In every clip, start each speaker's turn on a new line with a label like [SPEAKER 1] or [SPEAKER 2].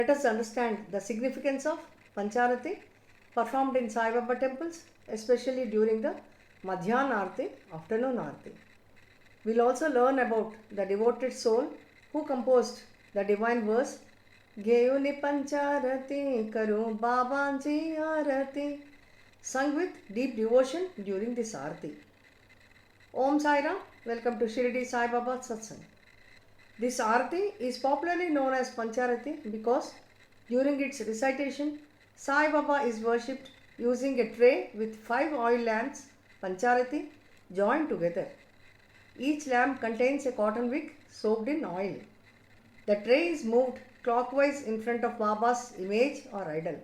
[SPEAKER 1] Let us understand the significance of Pancharati performed in Sai Baba temples, especially during the Madhyana Arati, afternoon Arati. We'll also learn about the devoted soul who composed the divine verse Geyuni Pancharati Karu Babanji Arati, sung with deep devotion during this Arati. Om Sai Ram, welcome to Shirdi Sai Baba Satsang. This Arati is popularly known as Pancharati because during its recitation, Sai Baba is worshipped using a tray with 5 oil lamps, Pancharati, joined together. Each lamp contains a cotton wick soaked in oil. The tray is moved clockwise in front of Baba's image or idol.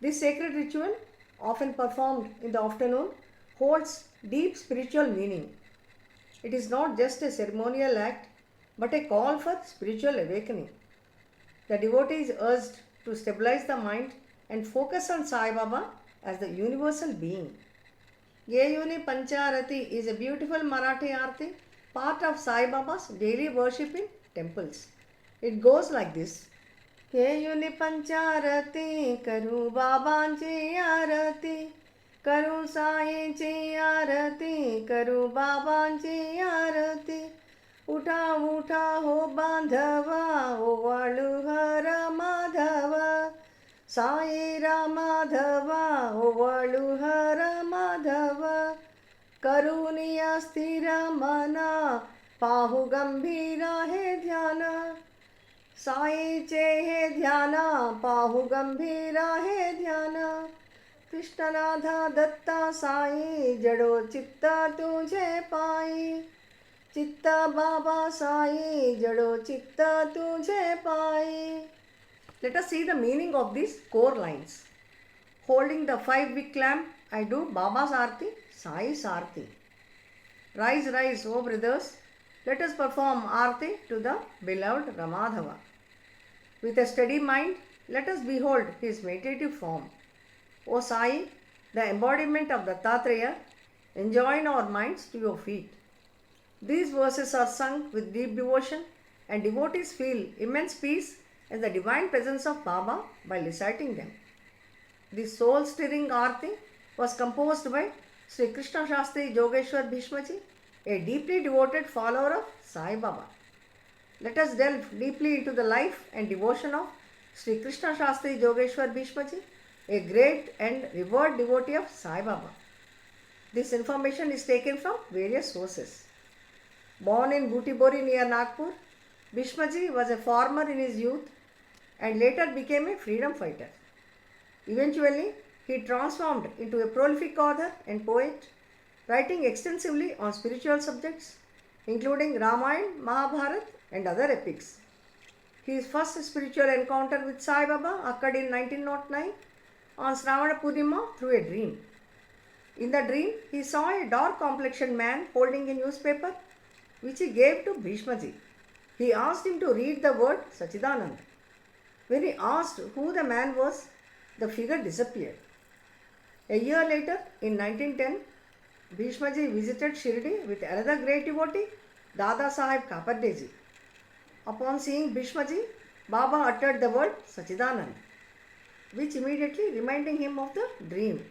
[SPEAKER 1] This sacred ritual, often performed in the afternoon, holds deep spiritual meaning. It is not just a ceremonial act but a call for spiritual awakening. The devotee is urged to stabilize the mind and focus on Sai Baba as the universal being. Geyuni Pancharati is a beautiful Marathi Arati, part of Sai Baba's daily worship in temples. It goes like this. Geyuni Pancharati Karu Babanji Arati Karu Saiji Arati Karu Babanji Arati Uta uta ho bandhava o valuhara madhava Sai Ramadhava o valuhara madhava Karuniya sthira mana pahu gambhira he dhyana Sai che he dhyana pahu gambhira he dhyana Krishnanadha datta sai jado chitta tujhe pai Chitta Baba Sai Jado Chitta Tujhe Pai. Let us see the meaning of these core lines. Holding the 5 wick lamp, I do Baba's Arti, Sai's Arti. Rise, rise, O brothers, let us perform Arti to the beloved Ramadhava. With a steady mind, let us behold his meditative form. O Sai, the embodiment of Dattatreya, enjoin our minds to your feet. These verses are sung with deep devotion and devotees feel immense peace and the divine presence of Baba by reciting them. This soul-stirring Arati was composed by Sri Krishna Shastri Yogeshwar Bhishmaji, a deeply devoted follower of Sai Baba. Let us delve deeply into the life and devotion of Sri Krishna Shastri Yogeshwar Bhishmaji, a great and revered devotee of Sai Baba. This information is taken from various sources. Born in Butibori near Nagpur, Bhishmaji was a farmer in his youth and later became a freedom fighter. Eventually, he transformed into a prolific author and poet, writing extensively on spiritual subjects, including Ramayana, Mahabharata, and other epics. His first spiritual encounter with Sai Baba occurred in 1909 on Sravana Purnima through a dream. In the dream, he saw a dark complexioned man holding a newspaper which he gave to Bhishmaji. He asked him to read the word Sachidanand. When he asked who the man was, the figure disappeared. A year later, in 1910, Bhishmaji visited Shirdi with another great devotee, Dada Saheb Kapardeji. Upon seeing Bhishmaji, Baba uttered the word Sachidanand, which immediately reminding him of the dream.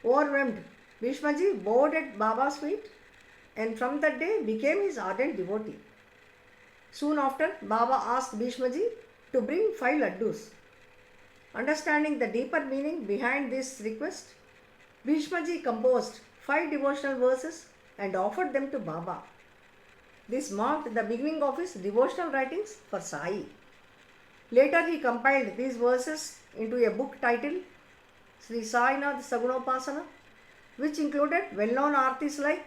[SPEAKER 1] Overwhelmed, Bhishmaji bowed at Baba's feet and from that day became his ardent devotee. Soon after, Baba asked Bhishmaji to bring 5 laddus. Understanding the deeper meaning behind this request, Bhishmaji composed 5 devotional verses and offered them to Baba. This marked the beginning of his devotional writings for Sai. Later he compiled these verses into a book titled Sri Sainath Sagunopasana, which included well-known artis like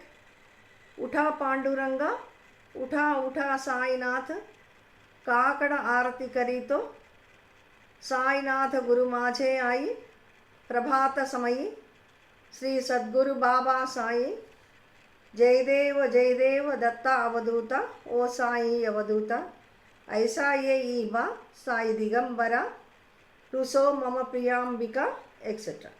[SPEAKER 1] Utha Panduranga, Utha Utha Sainath, Kakada Arati Karito, Sainath Guru Maje Ai, Prabhata Samayi, Sri Sadguru Baba Sai, Jaydeva Datta Avaduta, O Sai Avaduta, Aisa Ye Iva, Sai Digambara, Ruso Mama Priyambika, etc.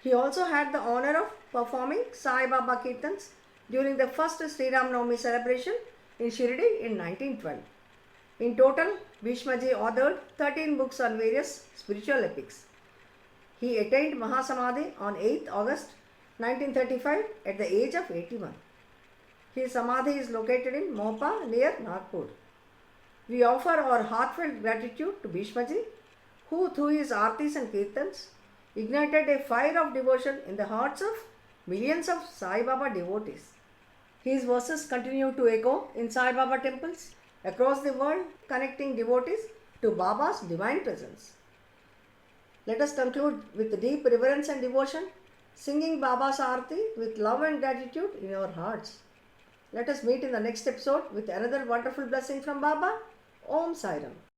[SPEAKER 1] He also had the honor of performing Sai Baba Kirtans during the first Sri Ram Navami celebration in Shirdi in 1912. In total, Bhishmaji authored 13 books on various spiritual epics. He attained Mahasamadhi on 8th August 1935 at the age of 81. His Samadhi is located in Mopa near Nagpur. We offer our heartfelt gratitude to Bhishmaji, who through his artis and kirtans ignited a fire of devotion in the hearts of millions of Sai Baba devotees. His verses continue to echo in Sai Baba temples across the world, connecting devotees to Baba's divine presence. Let us conclude with deep reverence and devotion, singing Baba's Aarti with love and gratitude in our hearts. Let us meet in the next episode with another wonderful blessing from Baba. Om Sai Ram.